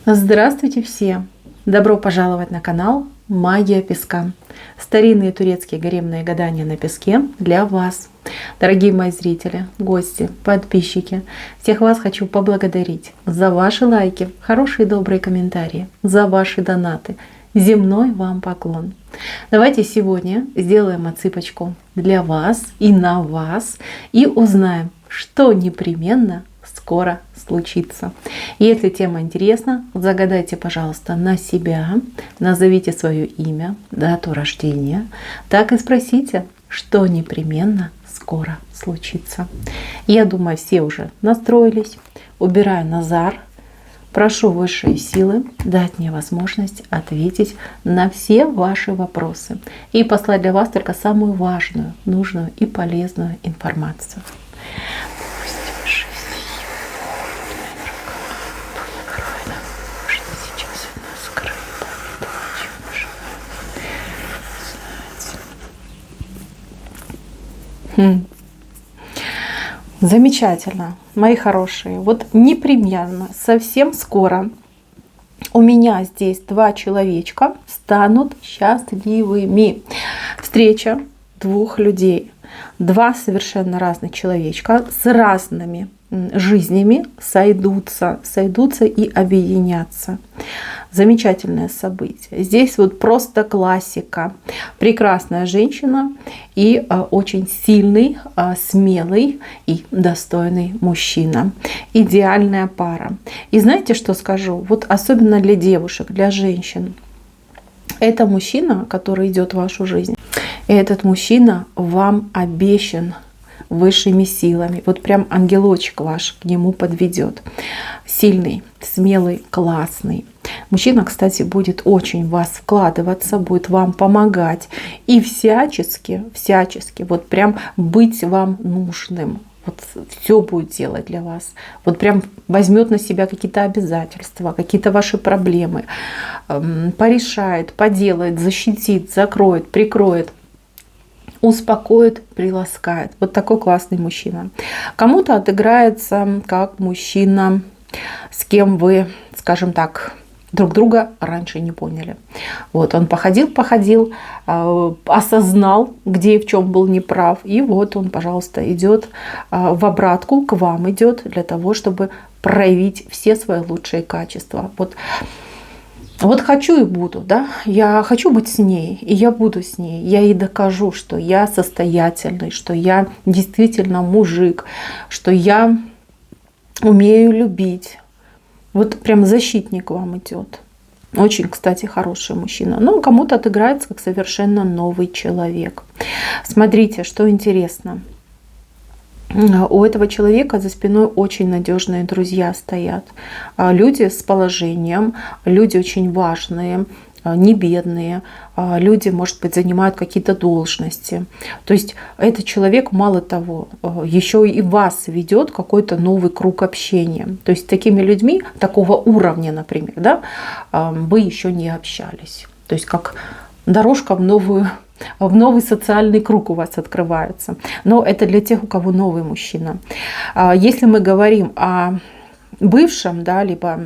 Здравствуйте все! Добро пожаловать на канал Магия Песка. Старинные турецкие гаремные гадания на песке для вас. Дорогие мои зрители, гости, подписчики, всех вас хочу поблагодарить за ваши лайки, хорошие и добрые комментарии, за ваши донаты. Земной вам поклон. Давайте сегодня сделаем отсыпочку для вас и на вас и узнаем, что непременно скоро случится. Если тема интересна, загадайте, пожалуйста, на себя, назовите свое имя, дату рождения, так и спросите, что непременно скоро случится. Я думаю, все уже настроились. Убираю Назар. Прошу высшие силы дать мне возможность ответить на все ваши вопросы и послать для вас только самую важную, нужную и полезную информацию. Замечательно, мои хорошие. Вот непременно, совсем скоро у меня здесь два человечка станут счастливыми. Встреча двух людей. Два совершенно разных человечка с разными жизнями сойдутся и объединятся. Замечательное событие. Здесь вот просто классика. Прекрасная женщина и очень сильный, смелый и достойный мужчина. Идеальная пара. И знаете, что скажу? Вот особенно для девушек, для женщин. Это мужчина, который идет в вашу жизнь. И этот мужчина вам обещан высшими силами. Вот прям ангелочек ваш к нему подведет. Сильный, смелый, классный. Мужчина, кстати, будет очень в вас вкладываться, будет вам помогать и всячески, вот прям быть вам нужным. Вот все будет делать для вас. Вот прям возьмет на себя какие-то обязательства, какие-то ваши проблемы, порешает, поделает, защитит, закроет, прикроет, успокоит, приласкает. Вот такой классный мужчина. Кому-то отыграется как мужчина, с кем вы, скажем так, друг друга раньше не поняли. Вот он походил, осознал, где и в чем был неправ. И вот он, пожалуйста, идет в обратку, к вам идет для того, чтобы проявить все свои лучшие качества. Вот хочу и буду, да, я хочу быть с ней, и я буду с ней. Я ей докажу, что я состоятельный, что я действительно мужик, что я умею любить. Вот прям защитник вам идет. Очень, кстати, хороший мужчина. Но кому-то отыграется как совершенно новый человек. Смотрите, что интересно. У этого человека за спиной очень надежные друзья стоят. Люди с положением, люди очень важные, не бедные, люди, может быть, занимают какие-то должности. То есть этот человек, мало того, еще и вас ведет какой-то новый круг общения. То есть с такими людьми, такого уровня, например, да, вы еще не общались. То есть как дорожка в новый социальный круг у вас открывается. Но это для тех, у кого новый мужчина. Если мы говорим о бывшем, да, либо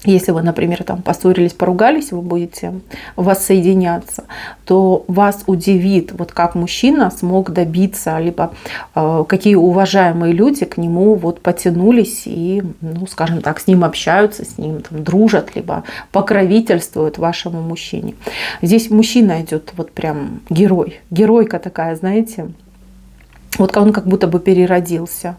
если вы, например, там поссорились, поругались, вы будете воссоединяться, то вас удивит, вот как мужчина смог добиться, либо какие уважаемые люди к нему вот потянулись и, ну, скажем так, с ним общаются, с ним там дружат, либо покровительствуют вашему мужчине. Здесь мужчина идет вот прям герой, геройка такая, знаете, вот он как будто бы переродился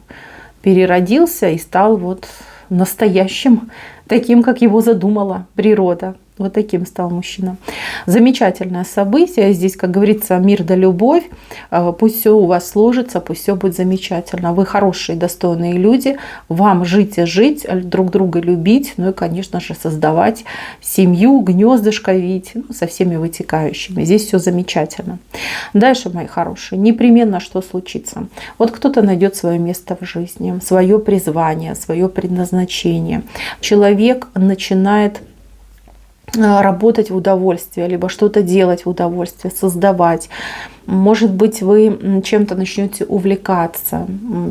и стал вот настоящим, таким, как его задумала природа. Вот таким стал мужчина. Замечательное событие. Здесь, как говорится, мир да любовь. Пусть все у вас сложится, пусть все будет замечательно. Вы хорошие, достойные люди. Вам жить и жить, друг друга любить. Ну и, конечно же, создавать семью, гнездышко видеть, ну, со всеми вытекающими. Здесь все замечательно. Дальше, мои хорошие, непременно что случится. Вот кто-то найдет свое место в жизни, свое призвание, свое предназначение. Человек начинает работать в удовольствие, либо что-то делать в удовольствие, создавать. Может быть, вы чем-то начнете увлекаться,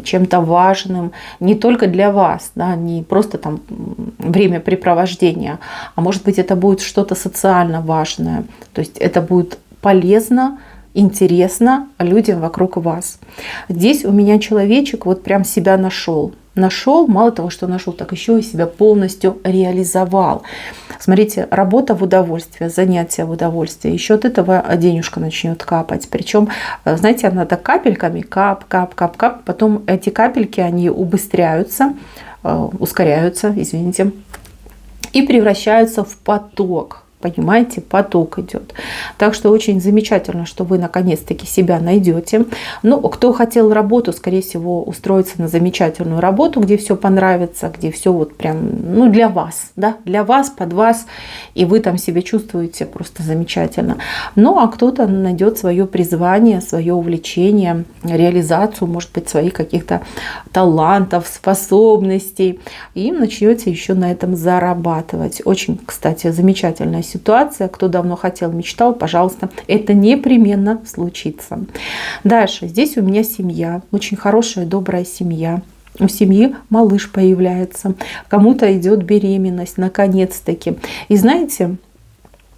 чем-то важным, не только для вас, да, не просто там времяпрепровождение, а может быть, это будет что-то социально важное. То есть это будет полезно, интересно людям вокруг вас. Здесь у меня человечек вот прям себя нашел. Нашел, мало того, что нашел, так еще и себя полностью реализовал. Смотрите, работа в удовольствие, занятие в удовольствие. Еще от этого денежка начнет капать. Причем, знаете, она так капельками, кап, кап, кап, кап. Потом эти капельки, они убыстряются, ускоряются, извините, и превращаются в поток. Понимаете, поток идет. Так что очень замечательно, что вы наконец-таки себя найдете. Ну, кто хотел работу, скорее всего, устроиться на замечательную работу, где все понравится, где все вот прям, ну, для вас, да, для вас, под вас, и вы там себя чувствуете просто замечательно. Ну, а кто-то найдет свое призвание, свое увлечение, реализацию, может быть, своих каких-то талантов, способностей, и начнете еще на этом зарабатывать. Очень, кстати, замечательная ситуация. Кто давно хотел, мечтал, пожалуйста, это непременно случится. Дальше. Здесь у меня семья. Очень хорошая, добрая семья. У семьи малыш появляется. Кому-то идет беременность, наконец-таки. И знаете,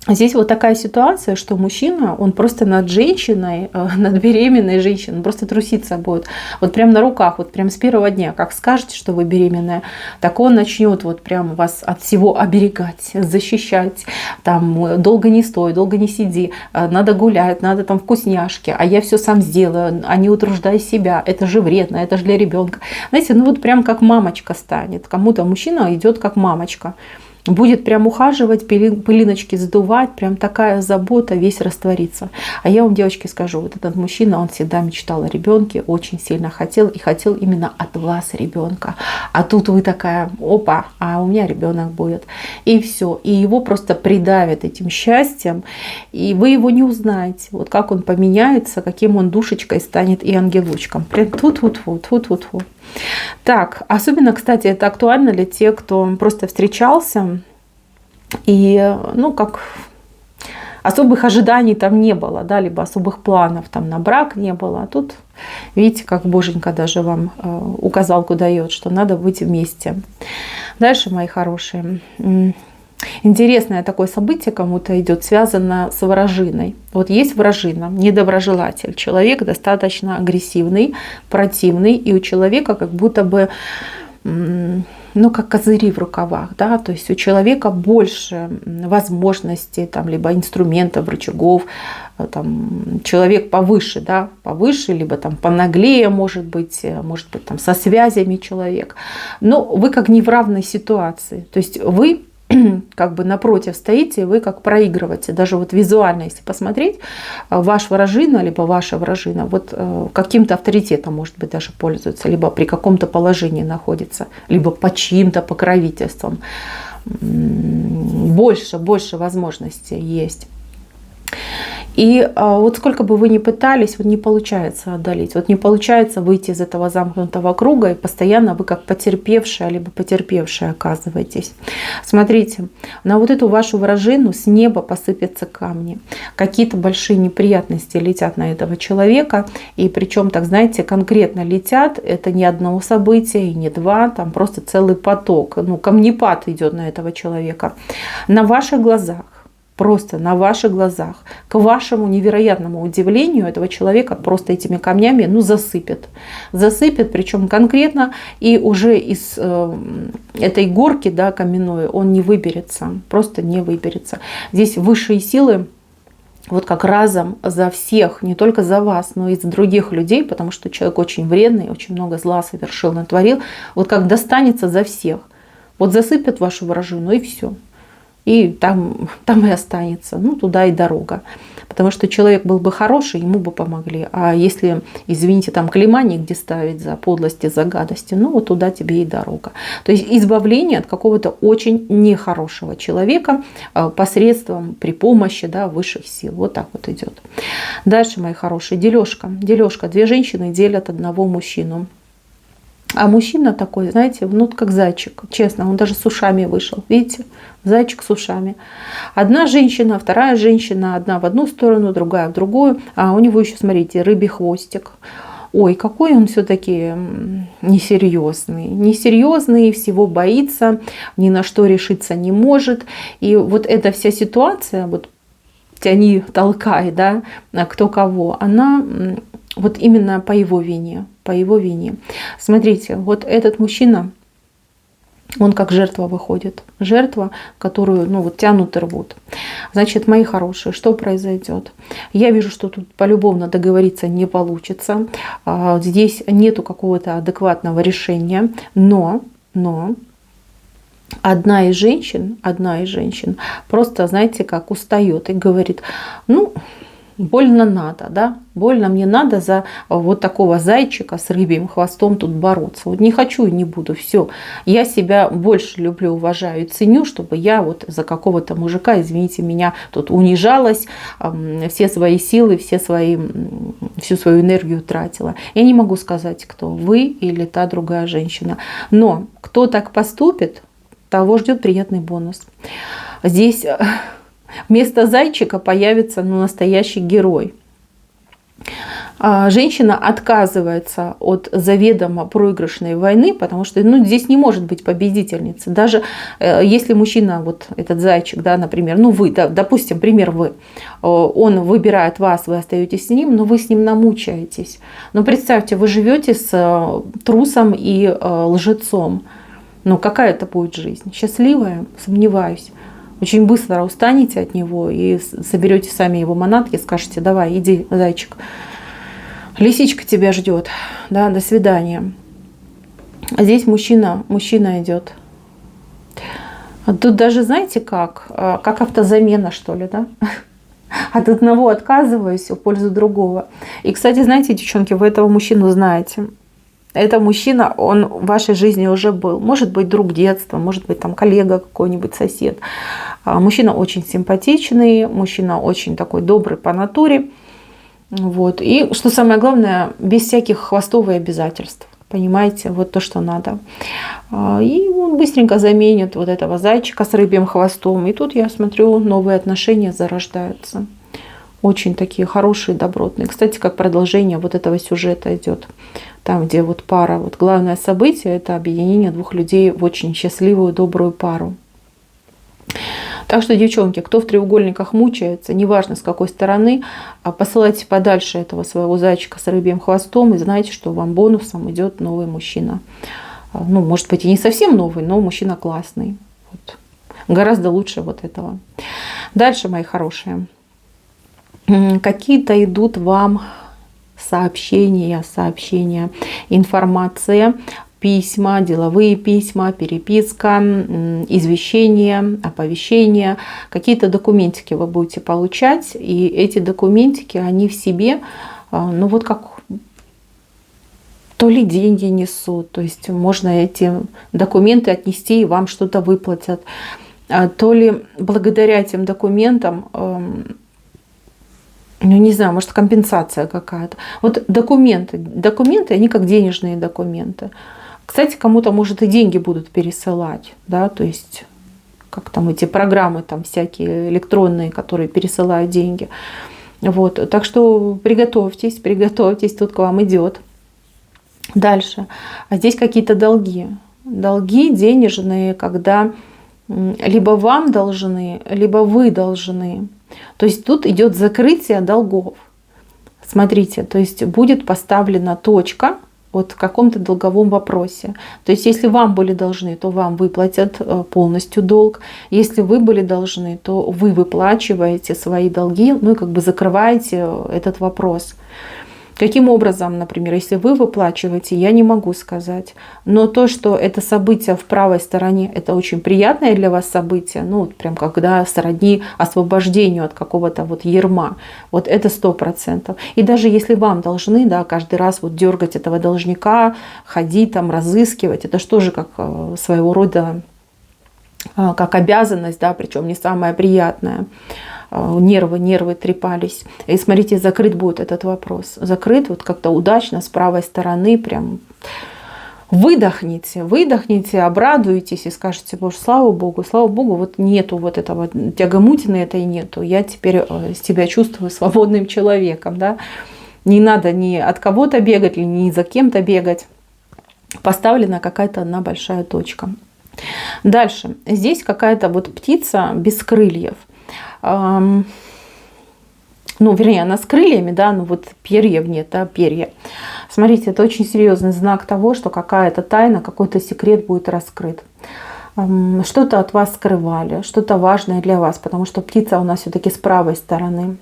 здесь вот такая ситуация, что мужчина, он просто над женщиной, над беременной женщиной, он просто труситься будет. Вот прям на руках, вот прям с первого дня, как скажете, что вы беременная, так он начнет вот прям вас от всего оберегать, защищать. Там долго не стой, долго не сиди, надо гулять, надо там вкусняшки, а я все сам сделаю, а не утруждай себя, это же вредно, это же для ребенка. Знаете, ну вот прям как мамочка станет. Кому-то мужчина идет как мамочка. Будет прям ухаживать, пылиночки задувать, прям такая забота, весь растворится. А я вам, девочки, скажу, вот этот мужчина, он всегда мечтал о ребенке, очень сильно хотел, и хотел именно от вас ребенка. А тут вы такая, опа, а у меня ребенок будет. И все. И его просто придавят этим счастьем, и вы его не узнаете. Вот как он поменяется, каким он душечкой станет и ангелочком. Прям тут. Так, особенно, кстати, это актуально для тех, кто просто встречался, и, ну, как особых ожиданий там не было, да, либо особых планов там на брак не было. А тут, видите, как Боженька даже вам указалку дает, что надо быть вместе. Дальше, мои хорошие. Интересное такое событие кому-то идет, связано с вражиной. Вот есть вражина, недоброжелатель. Человек достаточно агрессивный, противный, и у человека как будто бы, ну, как козыри в рукавах, да, то есть у человека больше возможностей, там, либо инструментов, рычагов, там, человек повыше, да, повыше, либо там понаглее, может быть там со связями человек. Но вы как не в равной ситуации, то есть вы как бы напротив стоите, вы как проигрываете. Даже вот визуально, если посмотреть, ваш вражина, либо ваша вражина, вот каким-то авторитетом, может быть, даже пользуется, либо при каком-то положении находится, либо под чьим-то покровительством. Больше возможностей есть. И вот сколько бы вы ни пытались, вот не получается одолеть, вот не получается выйти из этого замкнутого круга, и постоянно вы как потерпевшая, либо потерпевшая оказываетесь. Смотрите, на вот эту вашу вражину с неба посыпятся камни. Какие-то большие неприятности летят на этого человека, и причем, так знаете, конкретно летят, это не одно событие, и не два, там просто целый поток, ну, камнепад идет на этого человека. На ваших глазах. Просто на ваших глазах, к вашему невероятному удивлению, этого человека просто этими камнями, ну, засыпет. Засыпет, причем конкретно, и уже из этой горки, да, каменной он не выберется, просто не выберется. Здесь высшие силы вот как разом за всех, не только за вас, но и за других людей, потому что человек очень вредный, очень много зла совершил, натворил, вот как достанется за всех. Вот засыпят вашу вражину, и все. И там и останется, ну, туда и дорога. Потому что человек был бы хороший, ему бы помогли. А если, извините, там клейма негде ставить за подлости, за гадости, ну, вот туда тебе и дорога. То есть избавление от какого-то очень нехорошего человека посредством, при помощи, да, высших сил. Вот так вот идет. Дальше, мои хорошие, дележка. Дележка. Две женщины делят одного мужчину. А мужчина такой, знаете, ну как зайчик, честно, он даже с ушами вышел. Видите, зайчик с ушами. Одна женщина, вторая женщина, одна в одну сторону, другая в другую. А у него еще, смотрите, рыбий хвостик. Ой, какой он все-таки несерьезный. Несерьезный, всего боится, ни на что решиться не может. И вот эта вся ситуация, вот тяни, толкай, да, кто кого, она вот именно по его вине, по его вине. Смотрите, вот этот мужчина, он как жертва выходит. Жертва, которую, ну, вот тянут и рвут. Значит, мои хорошие, что произойдет? Я вижу, что тут полюбовно договориться не получится. Здесь нету какого-то адекватного решения. Но одна из женщин просто, знаете, как устает и говорит, ну, больно надо, да, больно мне надо за вот такого зайчика с рыбьим хвостом тут бороться. Вот не хочу и не буду, все. Я себя больше люблю, уважаю и ценю, чтобы я вот за какого-то мужика, извините меня, тут унижалась, все свои силы, всю свою энергию тратила. Я не могу сказать, кто вы или та другая женщина. Но кто так поступит, того ждет приятный бонус. Здесь вместо зайчика появится, ну, настоящий герой. Женщина отказывается от заведомо проигрышной войны, потому что, ну, здесь не может быть победительницы. Даже если мужчина, вот этот зайчик, да, например, ну вы, да, допустим, пример вы, он выбирает вас, вы остаетесь с ним, но вы с ним намучаетесь. Но представьте, вы живете с трусом и лжецом. Ну, какая это будет жизнь? Счастливая? Сомневаюсь. Очень быстро устанете от него и соберете сами его манатки, скажете: давай, иди, зайчик, лисичка тебя ждет, да, до свидания. А здесь мужчина идет. Тут даже, знаете, как автозамена, что ли, да? От одного отказываюсь в пользу другого. И, кстати, знаете, девчонки, вы этого мужчину знаете. Это мужчина, он в вашей жизни уже был. Может быть, друг детства, может быть, там коллега какой-нибудь, сосед. Мужчина очень симпатичный, мужчина очень такой добрый по натуре. Вот. И, что самое главное, без всяких хвостов и обязательств. Понимаете, вот то, что надо. И он быстренько заменит вот этого зайчика с рыбьим хвостом. И тут, я смотрю, новые отношения зарождаются. Очень такие хорошие, добротные. Кстати, как продолжение вот этого сюжета идет. Там, где вот пара, вот главное событие – это объединение двух людей в очень счастливую, добрую пару. Так что, девчонки, кто в треугольниках мучается, неважно с какой стороны, посылайте подальше этого своего зайчика с рыбьим хвостом и знайте, что вам бонусом идет новый мужчина. Ну, может быть, и не совсем новый, но мужчина классный. Вот. Гораздо лучше вот этого. Дальше, мои хорошие. Какие-то идут вам сообщения, информация, письма, деловые письма, переписка, извещения, оповещения. Какие-то документики вы будете получать, и эти документики, они в себе, ну вот как то ли деньги несут, то есть можно эти документы отнести и вам что-то выплатят, то ли благодаря этим документам, ну, не знаю, может, компенсация какая-то. Вот документы, они как денежные документы. Кстати, кому-то, может, и деньги будут пересылать, да, то есть, как там эти программы там всякие электронные, которые пересылают деньги. Вот, так что приготовьтесь, тут к вам идет. Дальше. А здесь какие-то долги. Долги денежные, когда либо вам должны, либо вы должны. То есть тут идет закрытие долгов. Смотрите, то есть будет поставлена точка вот в каком-то долговом вопросе. То есть если вам были должны, то вам выплатят полностью долг. Если вы были должны, то вы выплачиваете свои долги, ну и как бы закрываете этот вопрос. Каким образом, например, если вы выплачиваете, я не могу сказать. Но то, что это событие в правой стороне, это очень приятное для вас событие, ну вот прям когда сродни освобождению от какого-то вот ярма, вот это 100%. И даже если вам должны, да, каждый раз вот дергать этого должника, ходить там, разыскивать, это же тоже как своего рода, как обязанность, да, причем не самая приятная. Нервы трепались. И смотрите, закрыт будет этот вопрос. Закрыт вот как-то удачно с правой стороны, прям выдохните, выдохните, обрадуетесь и скажете: боже, слава Богу, вот нету вот этого тягомутины, этой нету. Я теперь себя чувствую свободным человеком, да. Не надо ни от кого-то бегать, ни за кем-то бегать. Поставлена какая-то одна большая точка. Дальше. Здесь какая-то вот птица без крыльев. Ну, вернее, она с крыльями, да, но вот перьев нет, да, перья. Смотрите, это очень серьезный знак того, что какая-то тайна, какой-то секрет будет раскрыт. Что-то от вас скрывали, что-то важное для вас, потому что птица у нас все-таки с правой стороны.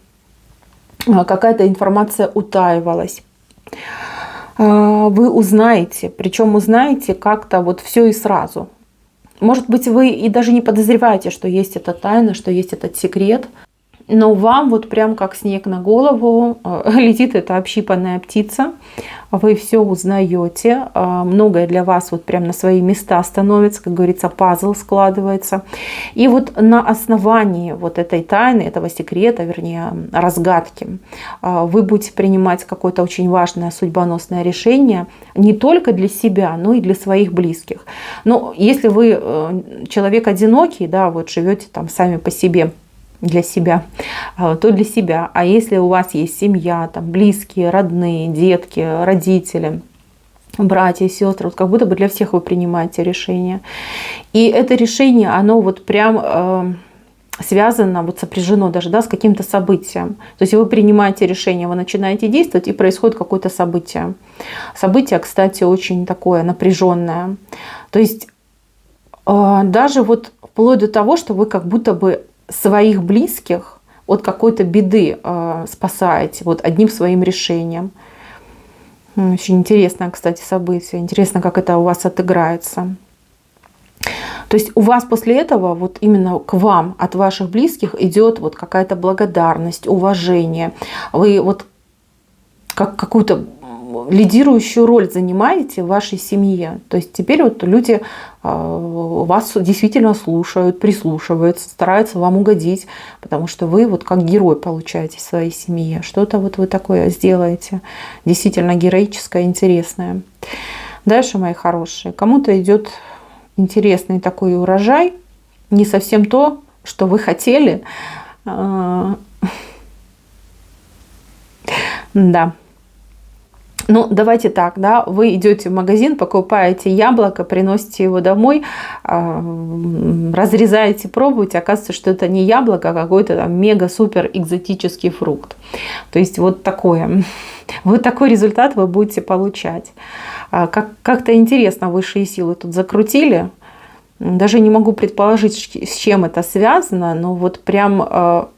Какая-то информация утаивалась. Вы узнаете, причем узнаете как-то вот все и сразу. Может быть, вы и даже не подозреваете, что есть эта тайна, что есть этот секрет. Но вам вот прям как снег на голову летит эта общипанная птица. Вы все узнаете. Многое для вас вот прям на свои места становится, как говорится, пазл складывается. И вот на основании вот этой тайны, этого секрета, вернее, разгадки, вы будете принимать какое-то очень важное судьбоносное решение не только для себя, но и для своих близких. Но если вы человек одинокий, да, вот живете там сами по себе, для себя, то для себя. А если у вас есть семья, там, близкие, родные, детки, родители, братья, сестры, вот как будто бы для всех вы принимаете решение. И это решение, оно вот прям связано, вот сопряжено даже, да, с каким-то событием. То есть вы принимаете решение, вы начинаете действовать, и происходит какое-то событие. Событие, кстати, очень такое напряженное. То есть даже вот вплоть до того, что вы как будто бы своих близких от какой-то беды спасаете вот одним своим решением. Очень интересное, кстати, событие. Интересно, как это у вас отыграется. То есть у вас после этого вот именно к вам от ваших близких идет вот какая-то благодарность, уважение. Вы вот как какую-то лидирующую роль занимаете в вашей семье. То есть теперь вот люди вас действительно слушают, прислушиваются, стараются вам угодить, потому что вы вот как герой получаете в своей семье. Что-то вот вы такое сделаете, действительно героическое, интересное. Дальше, мои хорошие, кому-то идет интересный такой урожай, не совсем то, что вы хотели. Да. Ну, давайте так, да, вы идете в магазин, покупаете яблоко, приносите его домой, разрезаете, пробуете, оказывается, что это не яблоко, а какой-то там мега-супер экзотический фрукт. То есть вот такое. Вот такой результат вы будете получать. Как-то интересно высшие силы тут закрутили. Даже не могу предположить, с чем это связано, но вот прям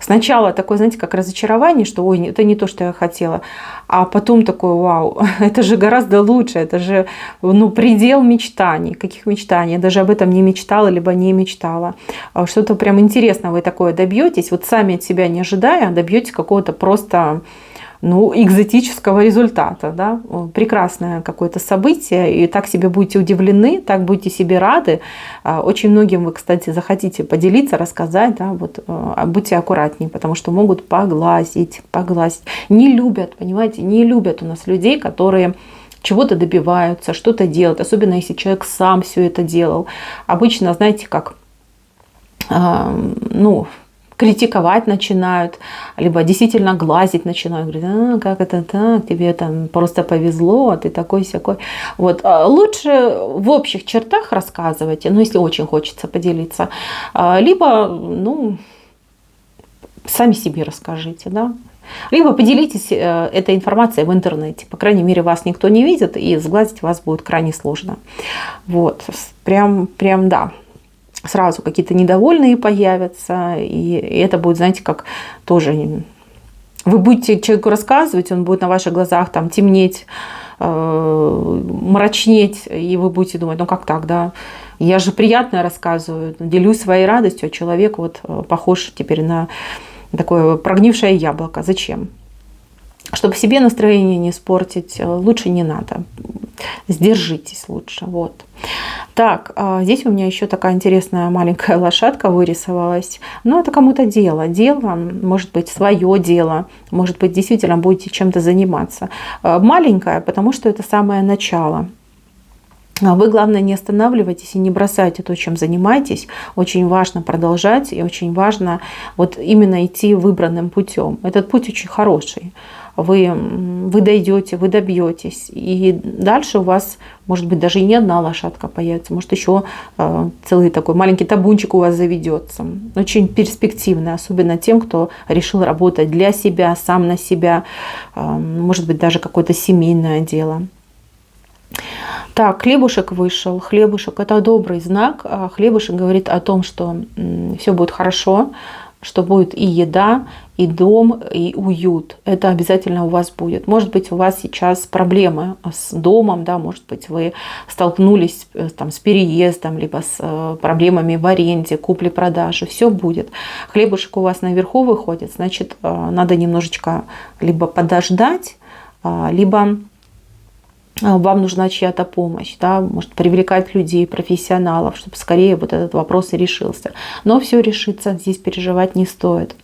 сначала такое, знаете, как разочарование, что ой, это не то, что я хотела. А потом такое: вау, это же гораздо лучше, это же предел мечтаний. Каких мечтаний? Я даже об этом не мечтала, либо не мечтала. Что-то прям интересное вы такое добьетесь, вот сами от себя не ожидая, добьетесь какого-то просто экзотического результата. Да? Прекрасное какое-то событие, и так себе будете удивлены, так будете себе рады. Очень многим вы, кстати, захотите поделиться, рассказать. Да? Вот, будьте аккуратнее, потому что могут поглазить. Не любят, понимаете, не любят у нас людей, которые чего-то добиваются, что-то делают, особенно если человек сам все это делал. Обычно, знаете, как критиковать начинают, либо действительно глазить начинают. Говорят: как это так, тебе там просто повезло, ты такой-сякой. Вот. Лучше в общих чертах рассказывайте, если очень хочется поделиться. Либо, сами себе расскажите, да. Либо поделитесь этой информацией в интернете. По крайней мере, вас никто не видит, и сглазить вас будет крайне сложно. Вот. Прям да. Сразу какие-то недовольные появятся, и это будет, знаете, как тоже вы будете человеку рассказывать, он будет на ваших глазах там темнеть, мрачнеть, и вы будете думать: как так, да? Я же приятное рассказываю, делюсь своей радостью, а человек вот похож теперь на такое прогнившее яблоко. Зачем? Чтобы себе настроение не испортить, лучше не надо. Сдержитесь лучше. Вот. Так, здесь у меня еще такая интересная маленькая лошадка вырисовалась. Но это кому-то дело. Дело, может быть, свое дело. Может быть, действительно будете чем-то заниматься. Маленькая, потому что это самое начало. Вы, главное, не останавливайтесь и не бросайте то, чем занимаетесь. Очень важно продолжать и очень важно вот именно идти выбранным путем. Этот путь очень хороший. Вы дойдете, вы добьетесь. И дальше у вас, может быть, даже и не одна лошадка появится, может, еще целый такой маленький табунчик у вас заведется. Очень перспективно, особенно тем, кто решил работать для себя, сам на себя, может быть, даже какое-то семейное дело. Так, хлебушек вышел. Хлебушек — это добрый знак. Хлебушек говорит о том, что все будет хорошо, что будет и еда, и дом, и уют. Это обязательно у вас будет. Может быть, у вас сейчас проблемы с домом, да, может быть, вы столкнулись там, с переездом, либо с проблемами в аренде, купле-продаже. Все будет. Хлебушек у вас наверху выходит, значит, надо немножечко либо подождать, либо вам нужна чья-то помощь, да, может привлекать людей, профессионалов, чтобы скорее вот этот вопрос и решился. Но все решится, здесь переживать не стоит.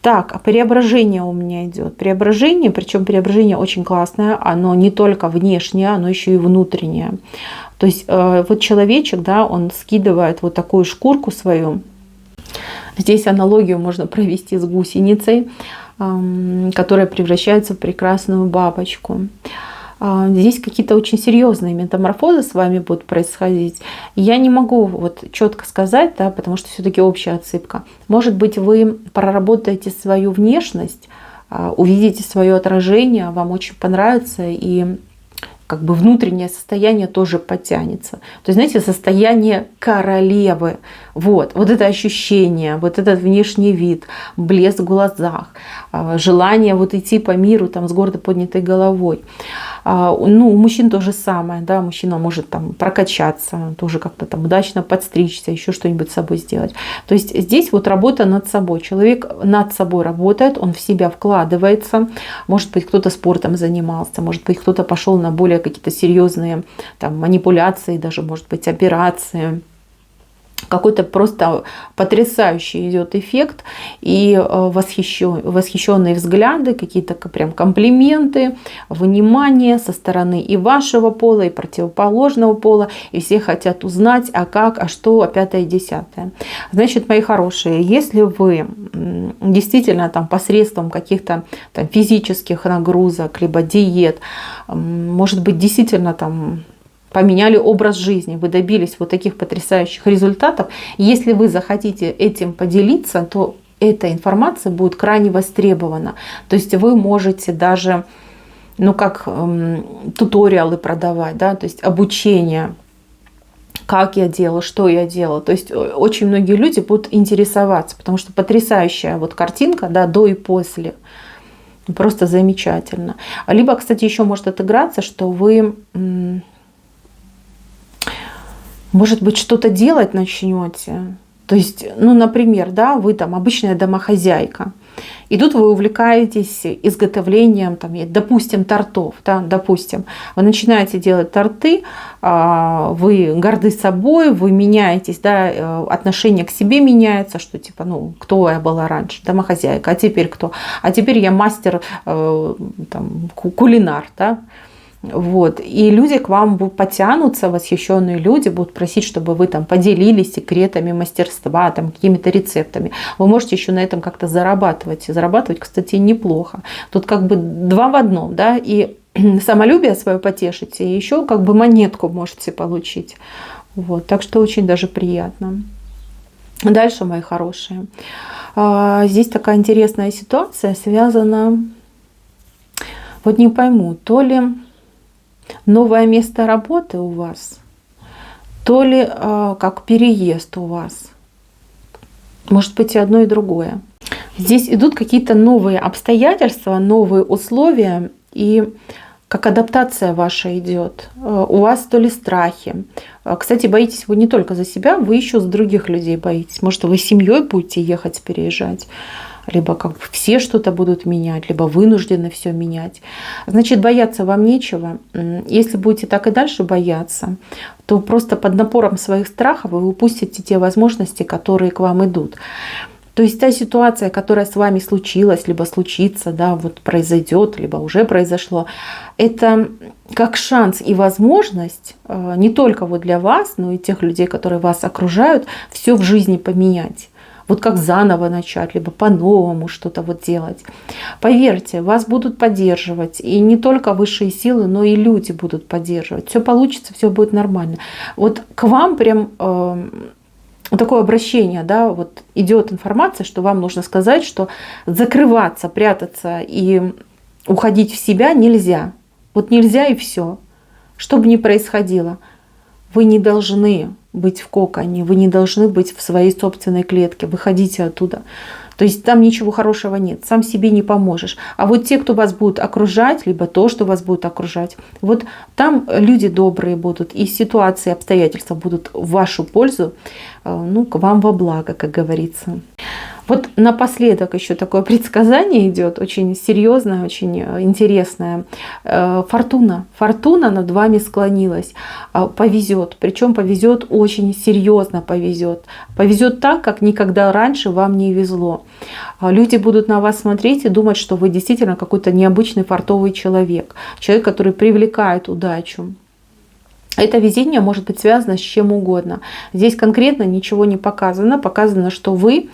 Так, а преображение у меня идет. Преображение, причем преображение очень классное, оно не только внешнее, оно еще и внутреннее. То есть вот человечек, да, он скидывает вот такую шкурку свою. Здесь аналогию можно провести с гусеницей, которая превращается в прекрасную бабочку. Здесь какие-то очень серьезные метаморфозы с вами будут происходить. Я не могу вот четко сказать, да, потому что все-таки общая отсыпка. Может быть, вы проработаете свою внешность, увидите свое отражение, вам очень понравится, и как бы внутреннее состояние тоже подтянется. То есть, знаете, состояние королевы. Вот это ощущение, вот этот внешний вид, блеск в глазах, желание вот идти по миру там, с гордо поднятой головой. Ну, у мужчин то же самое, да, мужчина может там прокачаться, тоже как-то там удачно подстричься, еще что-нибудь с собой сделать. То есть здесь вот работа над собой. Человек над собой работает, он в себя вкладывается. Может быть, кто-то спортом занимался, может быть, кто-то пошел на более какие-то серьезные там манипуляции, даже, может быть, операции. Какой-то просто потрясающий идет эффект, и восхищенные взгляды, какие-то прям комплименты, внимание со стороны и вашего пола, и противоположного пола, и все хотят узнать, а как, а что, а пятое, десятое. Значит, мои хорошие, если вы действительно там посредством каких-то там физических нагрузок, либо диет, может быть, действительно там поменяли образ жизни, вы добились вот таких потрясающих результатов. Если вы захотите этим поделиться, то эта информация будет крайне востребована. То есть вы можете даже, ну как туториалы продавать, да, то есть обучение, как я делала, что я делала. То есть очень многие люди будут интересоваться, потому что потрясающая вот картинка, да, до и после. Просто замечательно. Либо, кстати, еще может отыграться, что вы, может быть, что-то делать начнете. То есть, ну, например, да, вы там обычная домохозяйка, и тут вы увлекаетесь изготовлением, там, допустим, тортов. Да, допустим, вы начинаете делать торты, вы горды собой, вы меняетесь, да, отношение к себе меняется, что типа, ну, кто я была раньше, домохозяйка, а теперь кто? А теперь я мастер, там, кулинар, да. Вот. И люди к вам потянутся, восхищенные люди будут просить, чтобы вы там поделились секретами мастерства, там, какими-то рецептами. Вы можете еще на этом как-то зарабатывать. Зарабатывать, кстати, неплохо. Тут как бы два в одном, да, и самолюбие свое потешите, и еще как бы монетку можете получить. Вот. Так что очень даже приятно. Дальше, мои хорошие. Здесь такая интересная ситуация связана, вот не пойму, то ли новое место работы у вас, то ли как переезд у вас. Может быть, и одно, и другое. Здесь идут какие-то новые обстоятельства, новые условия, и как адаптация ваша идет. У вас то ли страхи. Кстати, боитесь вы не только за себя, вы еще за других людей боитесь. Может, вы семьей будете ехать, переезжать. Либо как бы все что-то будут менять, либо вынуждены все менять. Значит, бояться вам нечего. Если будете так и дальше бояться, то просто под напором своих страхов вы упустите те возможности, которые к вам идут. То есть та ситуация, которая с вами случилась, либо случится, да, вот произойдет, либо уже произошло, это как шанс и возможность не только вот для вас, но и тех людей, которые вас окружают, все в жизни поменять. Вот как заново начать, либо по-новому что-то вот делать. Поверьте, вас будут поддерживать. И не только высшие силы, но и люди будут поддерживать. Все получится, все будет нормально. Вот к вам прям такое обращение, да, вот идет информация, что вам нужно сказать, что закрываться, прятаться и уходить в себя нельзя. Вот нельзя и все. Что бы ни происходило, вы не должны быть в коконе, вы не должны быть в своей собственной клетке, выходите оттуда. То есть там ничего хорошего нет, сам себе не поможешь. А вот те, кто вас будут окружать, либо то, что вас будет окружать, вот там люди добрые будут, и ситуации, обстоятельства будут в вашу пользу, ну, к вам во благо, как говорится. Вот напоследок еще такое предсказание идет, очень серьезное, очень интересное. Фортуна. Фортуна над вами склонилась. Повезет. Причем повезет очень серьезно повезет. Повезет так, как никогда раньше вам не везло. Люди будут на вас смотреть и думать, что вы действительно какой-то необычный фартовый человек. Человек, который привлекает удачу. Это везение может быть связано с чем угодно. Здесь конкретно ничего не показано. Показано, что вы,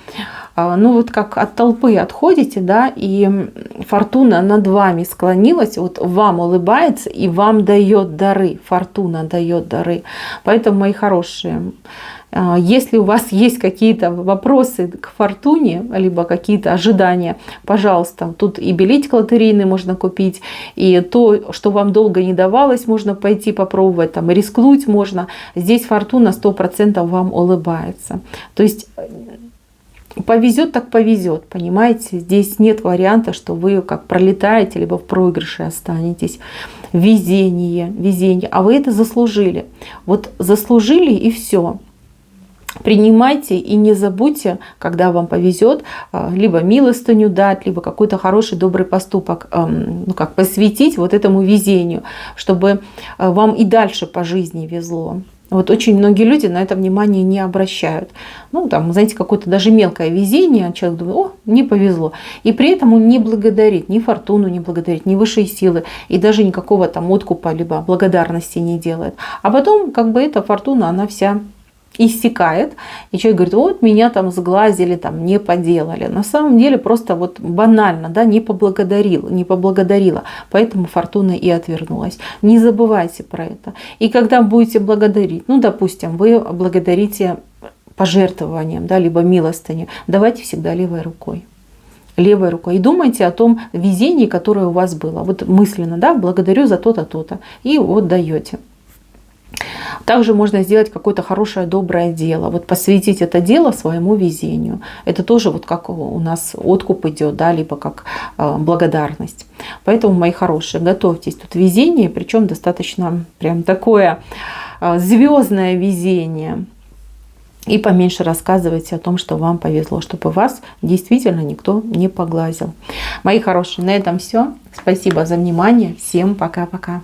ну вот как от толпы отходите, да, и фортуна над вами склонилась, вот вам улыбается и вам дает дары. Фортуна дает дары. Поэтому, мои хорошие, если у вас есть какие-то вопросы к фортуне, либо какие-то ожидания, пожалуйста, тут и билетик лотерейный можно купить, и то, что вам долго не давалось, можно пойти попробовать, там, и рискнуть можно. Здесь фортуна 100% вам улыбается. То есть повезет, так повезет, понимаете? Здесь нет варианта, что вы как пролетаете, либо в проигрыше останетесь. Везение, везение. А вы это заслужили. Вот заслужили и все. Принимайте и не забудьте, когда вам повезет, либо милостыню дать, либо какой-то хороший, добрый поступок, ну как, посвятить вот этому везению, чтобы вам и дальше по жизни везло. Вот очень многие люди на это внимание не обращают. Ну, там, знаете, какое-то даже мелкое везение, человек думает, о, не повезло. И при этом он не благодарит, ни фортуну не благодарит, ни высшие силы, и даже никакого там откупа, либо благодарности не делает. А потом, как бы, эта фортуна, она вся иссякает, и человек говорит, вот меня там сглазили, там не поделали. На самом деле просто вот банально, да, не поблагодарила, поэтому фортуна и отвернулась. Не забывайте про это. И когда будете благодарить, ну, допустим, вы благодарите пожертвованием, да, либо милостыней, давайте всегда левой рукой. Левой рукой. И думайте о том везении, которое у вас было. Вот мысленно, да, благодарю за то-то, то-то. И вот даете. Также можно сделать какое-то хорошее, доброе дело. Вот посвятить это дело своему везению. Это тоже вот как у нас откуп идет, да, либо как благодарность. Поэтому, мои хорошие, готовьтесь. Тут везение, причем достаточно прям такое звездное везение. И поменьше рассказывайте о том, что вам повезло, чтобы вас действительно никто не поглазил. Мои хорошие, на этом все. Спасибо за внимание. Всем пока-пока.